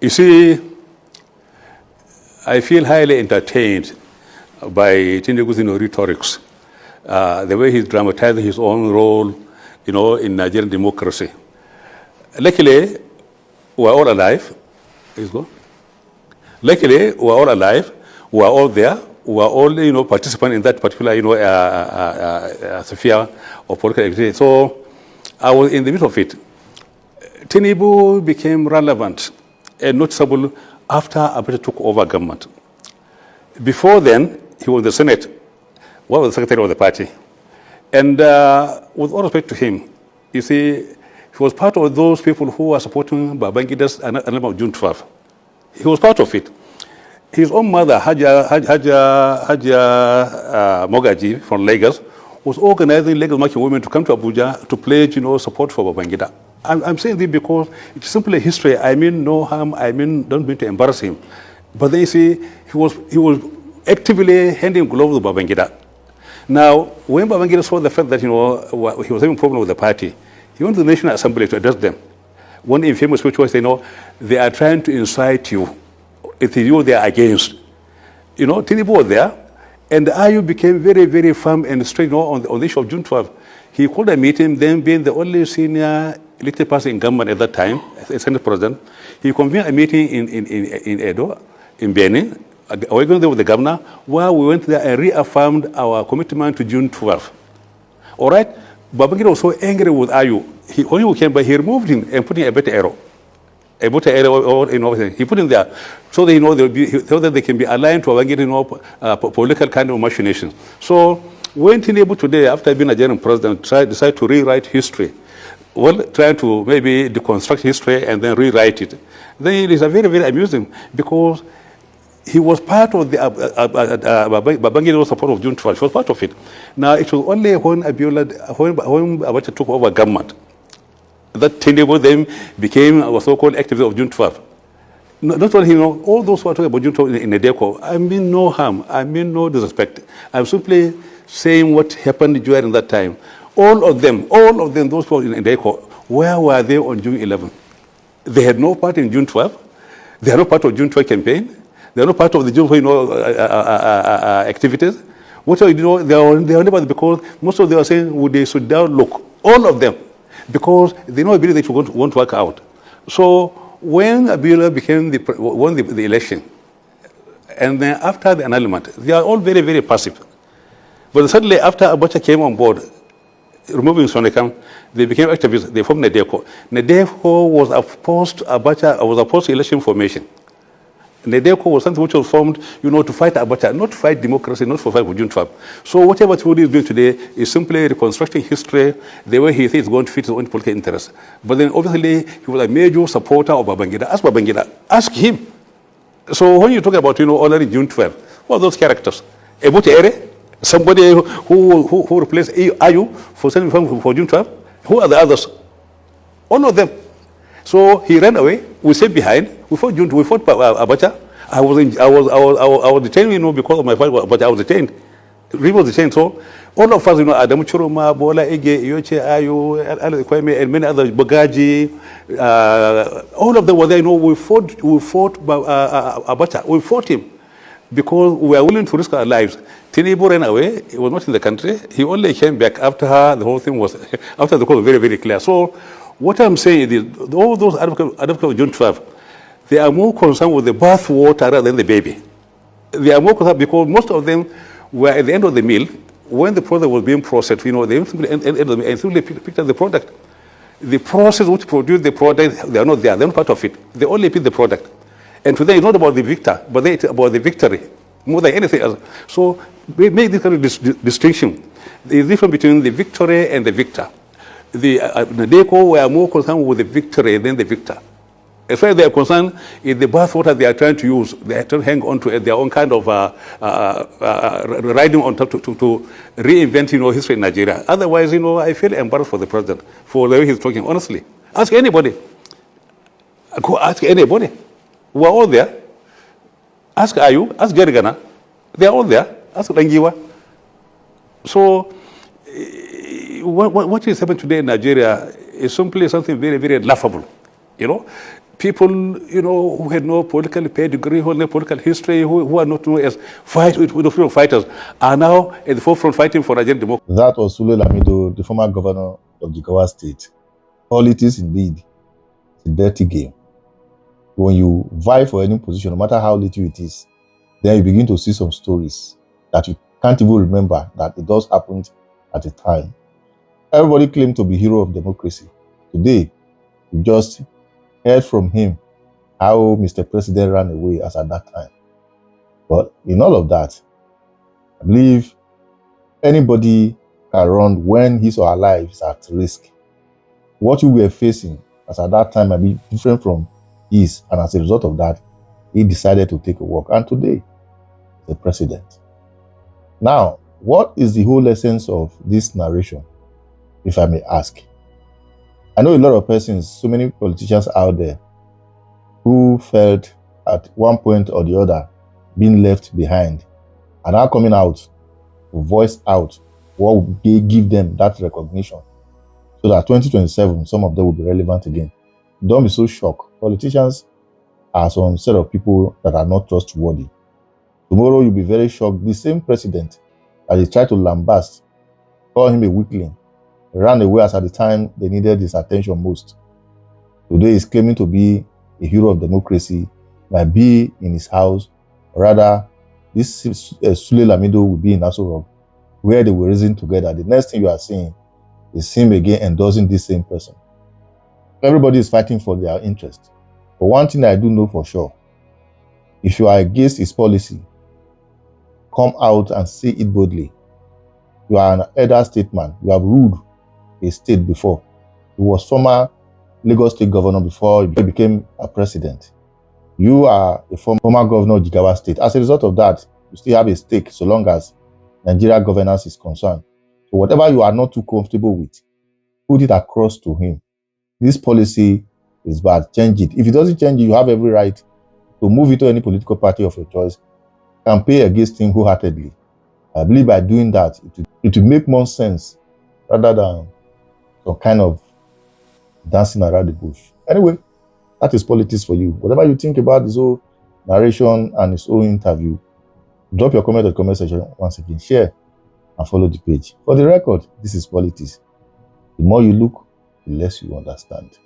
You see, I feel highly entertained by Tinubu's rhetorics, the way he's dramatizing his own role, in Nigerian democracy. Luckily, we're all alive. He's gone. Luckily, we're all alive. We're all there. We're all, participant in that particular, sphere of political activity. So I was in the middle of it. Tinubu became relevant and noticeable after Abacha took over government. Before then, he was in the Senate, was the secretary of the party. And with all respect to him, you see, he was part of those people who were supporting Babangida's annulment of June 12th. He was part of it. His own mother, Haja Mogaji from Lagos, was organizing Lagos market women to come to Abuja to pledge, support for Babangida. I'm saying this because it's simply history. I mean no harm. Don't mean to embarrass him. But then you see, he was actively handing gloves to Babangida. Now, when Babangida saw the fact that he was having a problem with the party, he went to the National Assembly to address them. One infamous speech was, they are trying to incite you. It is you they are against. Tinubu was there, and IU became very, very firm and straight on the issue of June 12th. He called a meeting, then being the only senior elected person in government at that time, as Senate President. He convened a meeting in Edo, in Benin, we went there with the governor, where we went there and reaffirmed our commitment to June 12th. All right? Babangida was so angry with IU. When he came by, he removed him and put in a better arrow. He put him there so that, so that they can be aligned to Babangida, political kind of machinations. So when Tinubu today, after being a Nigerian president, decided to rewrite history, trying to maybe deconstruct history and then rewrite it, then it is very, very amusing because he was part of the Babangida support of June 12th. He was part of it. Now, it was only when Abacha took over government that Tinubu then became a so-called activist of June 12th. Not only all those who are talking about June 12th in Edeko, I mean no harm, I mean no disrespect. I'm simply saying what happened during that time. All of them, those who were in Edeko, where were they on June 11th? They had no part in June 12th. They are not part of June 12th campaign. They are not part of the June 12th activities. What they are never, because most of them are saying they should down look. All of them. Because they know ability they won't work out. So when Abiola won the election, and then after the annulment, they are all very, very passive. But suddenly, after Abacha came on board, removing Sonekam, they became activists. They formed Nedeko. Nedeko was opposed to election formation. Nedeko was something which was formed, to fight Abacha, not to fight democracy, not for fight for June 12th. So whatever Tinubu is doing today is simply reconstructing history the way he thinks is going to fit his own political interests. But then obviously he was a major supporter of Babangida. Ask Babangida. Ask him. So when you talk about, honoring June 12th, what are those characters? Ebute Ere? Somebody who replaced Ayu for June 12th? Who are the others? All of them. So he ran away. We stayed behind. We fought Abacha. I was detained, because of my fight, but I was detained. Really was detained. So all of us, Adamu Churuma, Bola Ege, Yoche, Ayu, Kwame, and many others, Bagaji, all of them were there. We fought Abacha. We fought him because we were willing to risk our lives. Tinubu ran away. He was not in the country. He only came back after the whole thing was, after the call was very, very clear. So what I'm saying is, all those advocates of June 12th, they are more concerned with the bath water rather than the baby. They are more concerned because most of them were at the end of the meal. When the product was being processed, they simply picked up the product. The process which produced the product, they are not there. They're not part of it. They only pick the product. And today it's not about the victor, but it's about the victory more than anything else. So we make this kind of distinction. There is difference between the victory and the victor. The Nadeko were more concerned with the victory than the victor. As far as they are concerned, in the bathwater they are trying to use, they are trying to hang on to their own kind of riding on top to reinvent, history in Nigeria. Otherwise, I feel embarrassed for the president, for the way he's talking, honestly. Ask anybody. Go ask anybody. We're all there. Ask Ayu, ask Gerigana. They're all there. Ask Rangiwa. So, what is happening today in Nigeria is simply something very, very laughable. people, who had no political pedigree, who had no political history, who are not known as freedom fighters, are now at the forefront fighting for Nigerian democracy. That was Sule Lamido, the former governor of Jigawa State. Politics, indeed, it's a dirty game. When you vie for any position, no matter how little it is, then you begin to see some stories that you can't even remember that it does happen at a time. Everybody claimed to be hero of democracy. Today, you just heard from him how Mr. President ran away as at that time. But in all of that, I believe anybody can run when his or her life is at risk. What you were facing as at that time might be different from his, and as a result of that, he decided to take a walk. And today, the president. Now, what is the whole essence of this narration, if I may ask? I know a lot of persons, so many politicians out there, who felt at one point or the other being left behind, are now coming out to voice out what would give them that recognition, so that 2027, some of them will be relevant again. Don't be so shocked. Politicians are some set of people that are not trustworthy. Tomorrow you'll be very shocked. The same president that they tried to lambast, call him a weakling, ran away as at the time they needed his attention most. Today he's claiming to be a hero of democracy, might be in his house. Rather, this Sule Lamido will be in Aso Rock, where they were reason together. The next thing you are seeing is him again endorsing this same person. Everybody is fighting for their interest. But one thing I do know for sure, if you are against his policy, come out and say it boldly. You are an elder statesman. You have ruled a state before. He was former Lagos State governor before he became a president. You are a former governor of Jigawa State. As a result of that, you still have a stake so long as Nigeria governance is concerned. So whatever you are not too comfortable with, put it across to him. This policy is bad. Change it. If it doesn't change it, you have every right to move it to any political party of your choice, campaign against him wholeheartedly. I believe by doing that, it will make more sense rather than some kind of dancing around the bush. Anyway, that is politics for you. Whatever you think about this whole narration and this whole interview, drop your comment in the comment section once again. Share and follow the page. For the record, this is politics. The more you look, the less you understand.